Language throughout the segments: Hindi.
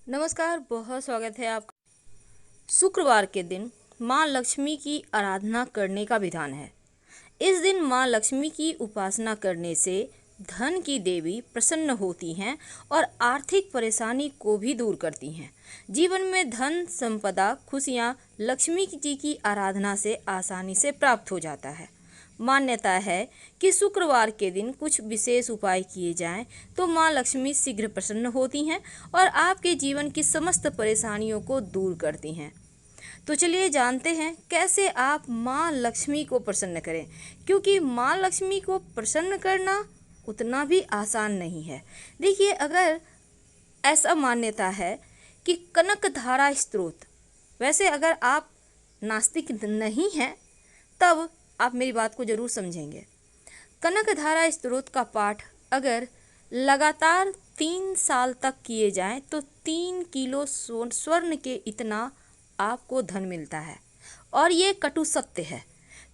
नमस्कार, बहुत स्वागत है आपका। शुक्रवार के दिन माँ लक्ष्मी की आराधना करने का विधान है। इस दिन माँ लक्ष्मी की उपासना करने से धन की देवी प्रसन्न होती हैं और आर्थिक परेशानी को भी दूर करती हैं। जीवन में धन, संपदा, खुशियाँ लक्ष्मी जी की आराधना से आसानी से प्राप्त हो जाता है। मान्यता है कि शुक्रवार के दिन कुछ विशेष उपाय किए जाएं तो माँ लक्ष्मी शीघ्र प्रसन्न होती हैं और आपके जीवन की समस्त परेशानियों को दूर करती हैं। तो चलिए जानते हैं कैसे आप माँ लक्ष्मी को प्रसन्न करें, क्योंकि माँ लक्ष्मी को प्रसन्न करना उतना भी आसान नहीं है। देखिए, अगर ऐसा मान्यता है कि कनकधारा स्त्रोत, वैसे अगर आप नास्तिक नहीं हैं तब आप मेरी बात को ज़रूर समझेंगे। कनकधारा स्त्रोत का पाठ अगर लगातार 3 साल तक किए जाएं तो 3 किलो स्वर्ण के इतना आपको धन मिलता है और ये कटु सत्य है।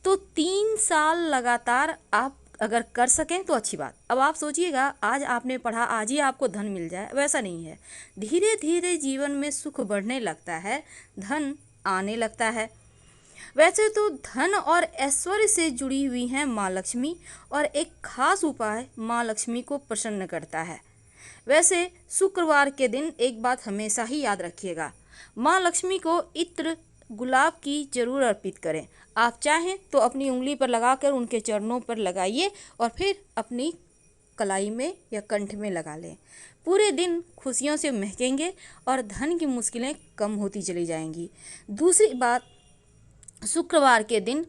तो 3 साल लगातार आप अगर कर सकें तो अच्छी बात। अब आप सोचिएगा, आज आपने पढ़ा आज ही आपको धन मिल जाए, वैसा नहीं है। धीरे धीरे जीवन में सुख बढ़ने लगता है, धन आने लगता है। वैसे तो धन और ऐश्वर्य से जुड़ी हुई हैं माँ लक्ष्मी, और एक खास उपाय माँ लक्ष्मी को प्रसन्न करता है। वैसे शुक्रवार के दिन एक बात हमेशा ही याद रखिएगा, माँ लक्ष्मी को इत्र गुलाब की जरूर अर्पित करें। आप चाहें तो अपनी उंगली पर लगाकर उनके चरणों पर लगाइए और फिर अपनी कलाई में या कंठ में लगा लें। पूरे दिन खुशियों से महकेंगे और धन की मुश्किलें कम होती चली जाएंगी। दूसरी बात, शुक्रवार के दिन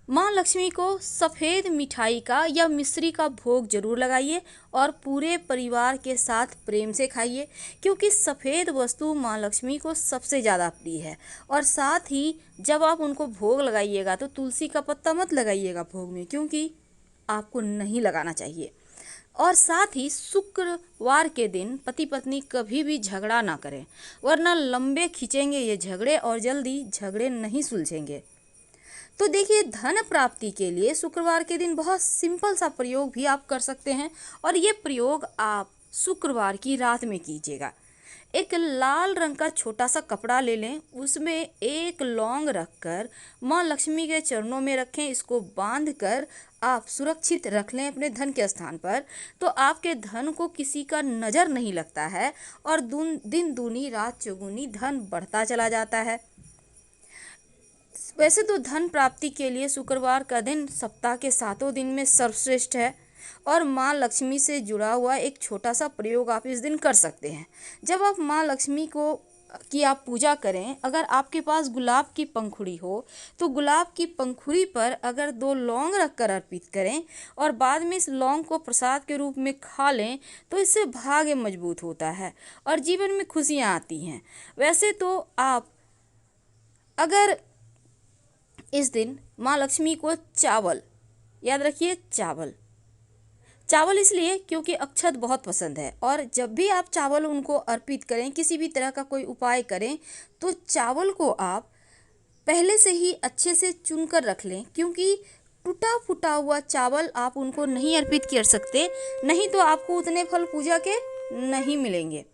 माँ लक्ष्मी को सफ़ेद मिठाई का या मिश्री का भोग जरूर लगाइए और पूरे परिवार के साथ प्रेम से खाइए, क्योंकि सफ़ेद वस्तु माँ लक्ष्मी को सबसे ज़्यादा प्रिय है। और साथ ही जब आप उनको भोग लगाइएगा तो तुलसी का पत्ता मत लगाइएगा भोग में, क्योंकि आपको नहीं लगाना चाहिए। और साथ ही शुक्रवार के दिन पति पत्नी कभी भी झगड़ा ना करें, वरना लंबे खींचेंगे ये झगड़े और जल्दी झगड़े नहीं सुलझेंगे। तो देखिए, धन प्राप्ति के लिए शुक्रवार के दिन बहुत सिंपल सा प्रयोग भी आप कर सकते हैं, और ये प्रयोग आप शुक्रवार की रात में कीजिएगा। एक लाल रंग का छोटा सा कपड़ा ले लें, उसमें एक लौंग रखकर माँ लक्ष्मी के चरणों में रखें। इसको बांधकर आप सुरक्षित रख लें अपने धन के स्थान पर, तो आपके धन को किसी का नज़र नहीं लगता है और दिन दूनी रात चौगुनी धन बढ़ता चला जाता है। वैसे तो धन प्राप्ति के लिए शुक्रवार का दिन सप्ताह के 7 दिन में सर्वश्रेष्ठ है, और माँ लक्ष्मी से जुड़ा हुआ एक छोटा सा प्रयोग आप इस दिन कर सकते हैं। जब आप माँ लक्ष्मी की आप पूजा करें, अगर आपके पास गुलाब की पंखुड़ी हो तो गुलाब की पंखुड़ी पर अगर 2 लौंग रखकर अर्पित करें और बाद में इस लौंग को प्रसाद के रूप में खा लें, तो इससे भाग्य मजबूत होता है और जीवन में खुशियाँ आती हैं। वैसे तो आप अगर इस दिन माँ लक्ष्मी को चावल, याद रखिए चावल इसलिए क्योंकि अक्षत बहुत पसंद है, और जब भी आप चावल उनको अर्पित करें, किसी भी तरह का कोई उपाय करें, तो चावल को आप पहले से ही अच्छे से चुनकर रख लें, क्योंकि टूटा फूटा हुआ चावल आप उनको नहीं अर्पित कर सकते, नहीं तो आपको उतने फल पूजा के नहीं मिलेंगे।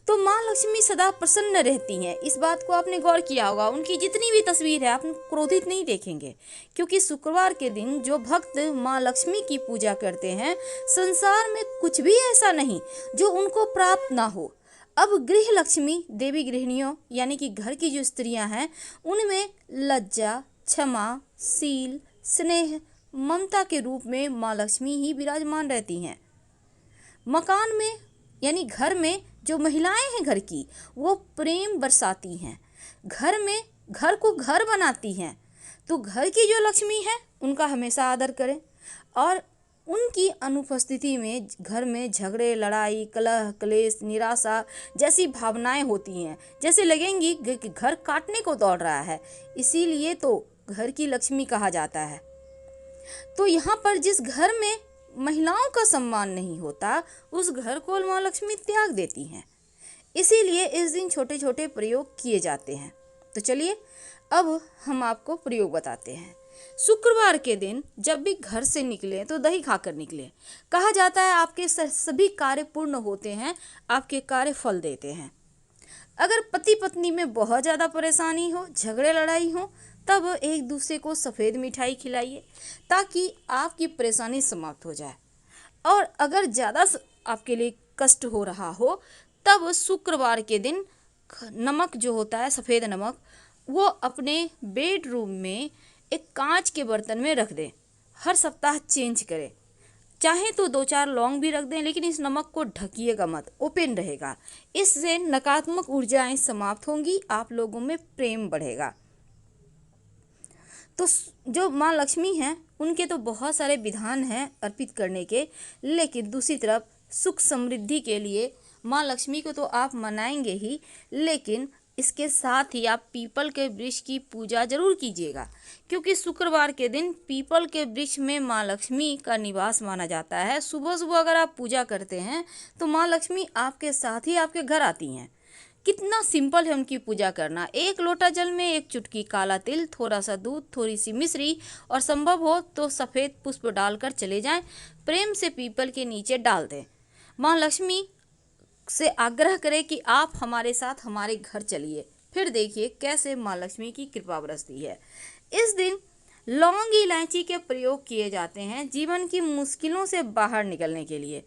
तो माँ लक्ष्मी सदा प्रसन्न रहती हैं, इस बात को आपने गौर किया होगा। उनकी जितनी भी तस्वीर है आप क्रोधित नहीं देखेंगे, क्योंकि शुक्रवार के दिन जो भक्त माँ लक्ष्मी की पूजा करते हैं, संसार में कुछ भी ऐसा नहीं जो उनको प्राप्त ना हो। अब गृह लक्ष्मी देवी, गृहिणियों यानी कि घर की जो स्त्रियां हैं, उनमें लज्जा, क्षमा, शील, स्नेह, ममता के रूप में माँ लक्ष्मी ही विराजमान रहती हैं। मकान में यानी घर में जो महिलाएं हैं घर की, वो प्रेम बरसाती हैं, घर को घर बनाती हैं। तो घर की जो लक्ष्मी है उनका हमेशा आदर करें, और उनकी अनुपस्थिति में घर में झगड़े, लड़ाई, कलह, क्लेश, निराशा जैसी भावनाएं होती हैं, जैसे लगेंगी कि घर काटने को दौड़ रहा है। इसीलिए तो घर की लक्ष्मी कहा जाता है। तो यहाँ पर जिस घर में महिलाओं का सम्मान नहीं होता, उस घर को माँ लक्ष्मी त्याग देती हैं। इसीलिए इस दिन छोटे छोटे प्रयोग किए जाते हैं। तो चलिए अब हम आपको प्रयोग बताते हैं। शुक्रवार के दिन जब भी घर से निकलें तो दही खाकर निकलें। कहा जाता है आपके सभी कार्य पूर्ण होते हैं, आपके कार्य फल देते हैं। अगर पति पत्नी में बहुत ज़्यादा परेशानी हो, झगड़े लड़ाई हो, तब एक दूसरे को सफ़ेद मिठाई खिलाइए ताकि आपकी परेशानी समाप्त हो जाए। और अगर ज़्यादा आपके लिए कष्ट हो रहा हो, तब शुक्रवार के दिन नमक जो होता है, सफ़ेद नमक, वो अपने बेडरूम में एक कांच के बर्तन में रख दें। हर सप्ताह चेंज करें। चाहे तो 2-4 लौंग भी रख दें, लेकिन इस नमक को ढकिएगा मत, ओपन रहेगा। इससे नकारात्मक ऊर्जाएं समाप्त होंगी, आप लोगों में प्रेम बढ़ेगा। तो जो माँ लक्ष्मी हैं, उनके तो बहुत सारे विधान हैं अर्पित करने के, लेकिन दूसरी तरफ सुख समृद्धि के लिए माँ लक्ष्मी को तो आप मनाएंगे ही, लेकिन इसके साथ ही आप पीपल के वृक्ष की पूजा जरूर कीजिएगा, क्योंकि शुक्रवार के दिन पीपल के वृक्ष में माँ लक्ष्मी का निवास माना जाता है। सुबह सुबह अगर आप पूजा करते हैं तो माँ लक्ष्मी आपके साथ ही आपके घर आती हैं। कितना सिंपल है उनकी पूजा करना। 1 लोटा जल में 1 चुटकी काला तिल, थोड़ा सा दूध, थोड़ी सी मिश्री और संभव हो तो सफ़ेद पुष्प डालकर चले जाएं। प्रेम से पीपल के नीचे डाल दें। माँ लक्ष्मी से आग्रह करें कि आप हमारे साथ हमारे घर चलिए, फिर देखिए कैसे माँ लक्ष्मी की कृपा बरसती है। इस दिन लौंग इलायची के प्रयोग किए जाते हैं जीवन की मुश्किलों से बाहर निकलने के लिए।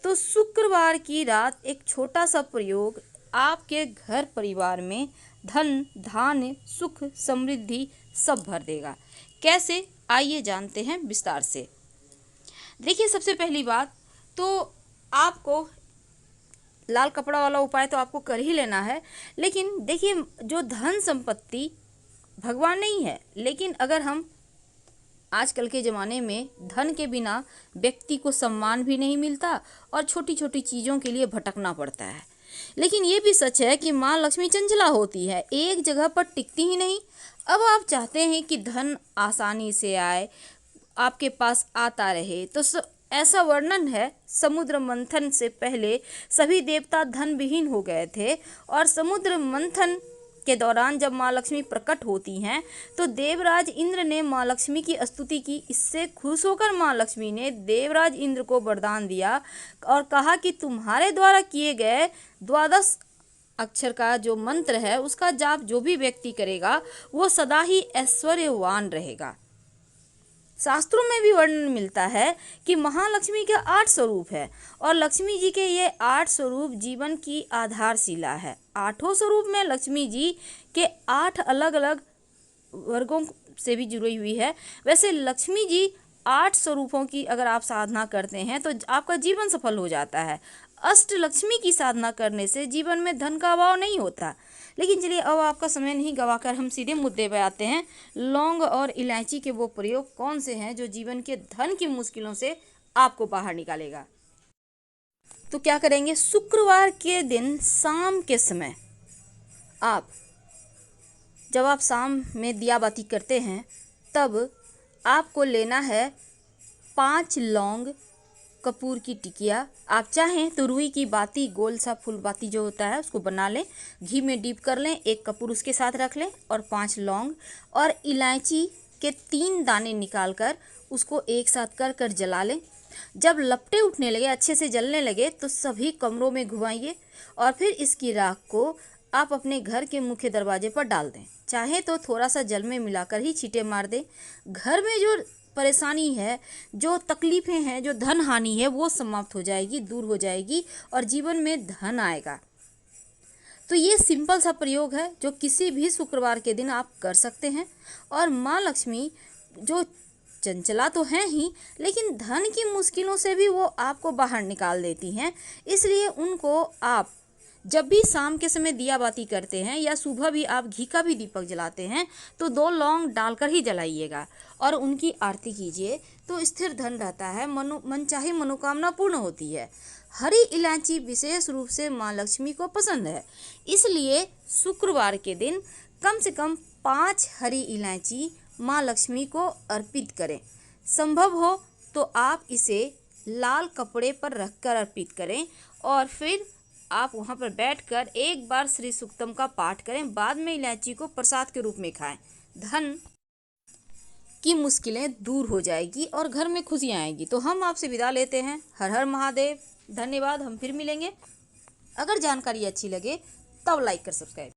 तो शुक्रवार की रात एक छोटा सा प्रयोग आपके घर परिवार में धन, धान्य, सुख, समृद्धि सब भर देगा। कैसे, आइए जानते हैं विस्तार से। देखिए, सबसे पहली बात तो आपको लाल कपड़ा वाला उपाय तो आपको कर ही लेना है। लेकिन देखिए, जो धन संपत्ति भगवान नहीं है, लेकिन अगर हम आजकल के ज़माने में धन के बिना व्यक्ति को सम्मान भी नहीं मिलता और छोटी छोटी चीज़ों के लिए भटकना पड़ता है। लेकिन ये भी सच है कि माँ लक्ष्मी चंचला होती है, एक जगह पर टिकती ही नहीं। अब आप चाहते हैं कि धन आसानी से आए, आपके पास आता रहे, तो ऐसा वर्णन है, समुद्र मंथन से पहले सभी देवता धन विहीन हो गए थे और समुद्र मंथन के दौरान जब माँ लक्ष्मी प्रकट होती हैं तो देवराज इंद्र ने माँ लक्ष्मी की स्तुति की। इससे खुश होकर माँ लक्ष्मी ने देवराज इंद्र को वरदान दिया और कहा कि तुम्हारे द्वारा किए गए 12 अक्षर का जो मंत्र है उसका जाप जो भी व्यक्ति करेगा वो सदा ही ऐश्वर्यवान रहेगा। शास्त्रों में भी वर्णन मिलता है कि महालक्ष्मी के 8 स्वरूप है और लक्ष्मी जी के ये 8 स्वरूप जीवन की आधारशिला है। 8 स्वरूप में लक्ष्मी जी के 8 अलग अलग वर्गों से भी जुड़ी हुई है। वैसे लक्ष्मी जी 8 स्वरूपों की अगर आप साधना करते हैं तो आपका जीवन सफल हो जाता है। अष्ट लक्ष्मी की साधना करने से जीवन में धन का अभाव नहीं होता। लेकिन चलिए, अब आपका समय नहीं गवाकर हम सीधे मुद्दे पे आते हैं। लौंग और इलायची के वो प्रयोग कौन से हैं जो जीवन के धन की मुश्किलों से आपको बाहर निकालेगा। तो क्या करेंगे, शुक्रवार के दिन शाम के समय जब आप शाम में दिया बाती करते हैं तब आपको लेना है 5 लौंग, कपूर की टिकिया, आप चाहें तो रुई की बाती, गोल सा फूल बाती जो होता है उसको बना लें, घी में डीप कर लें, 1 कपूर उसके साथ रख लें और 5 लौंग और इलायची के 3 दाने निकाल कर उसको एक साथ कर कर जला लें। जब लपटे उठने लगे, अच्छे से जलने लगे तो सभी कमरों में घुमाइए और फिर इसकी राख को आप अपने घर के मुख्य दरवाजे पर डाल दें। चाहे तो थोड़ा सा जल में मिलाकर ही छींटे मार दें। घर में जो परेशानी है, जो तकलीफ़ें हैं, जो धन हानि है, वो समाप्त हो जाएगी, दूर हो जाएगी और जीवन में धन आएगा। तो ये सिंपल सा प्रयोग है जो किसी भी शुक्रवार के दिन आप कर सकते हैं। और माँ लक्ष्मी जो चंचला तो हैं ही, लेकिन धन की मुश्किलों से भी वो आपको बाहर निकाल देती हैं। इसलिए उनको आप जब भी शाम के समय दिया बाती करते हैं या सुबह भी आप घी का भी दीपक जलाते हैं तो 2 लौंग डालकर ही जलाइएगा और उनकी आरती कीजिए तो स्थिर धन रहता है, मनचाही मनोकामना पूर्ण होती है। हरी इलायची विशेष रूप से माँ लक्ष्मी को पसंद है, इसलिए शुक्रवार के दिन कम से कम 5 हरी इलायची माँ लक्ष्मी को अर्पित करें। संभव हो तो आप इसे लाल कपड़े पर रखकर अर्पित करें और फिर आप वहाँ पर बैठकर एक बार श्री सूक्तम का पाठ करें। बाद में इलायची को प्रसाद के रूप में खाएं। धन की मुश्किलें दूर हो जाएगी और घर में खुशियाँ आएगी। तो हम आपसे विदा लेते हैं। हर हर महादेव। धन्यवाद। हम फिर मिलेंगे। अगर जानकारी अच्छी लगे तब लाइक कर सब्सक्राइब।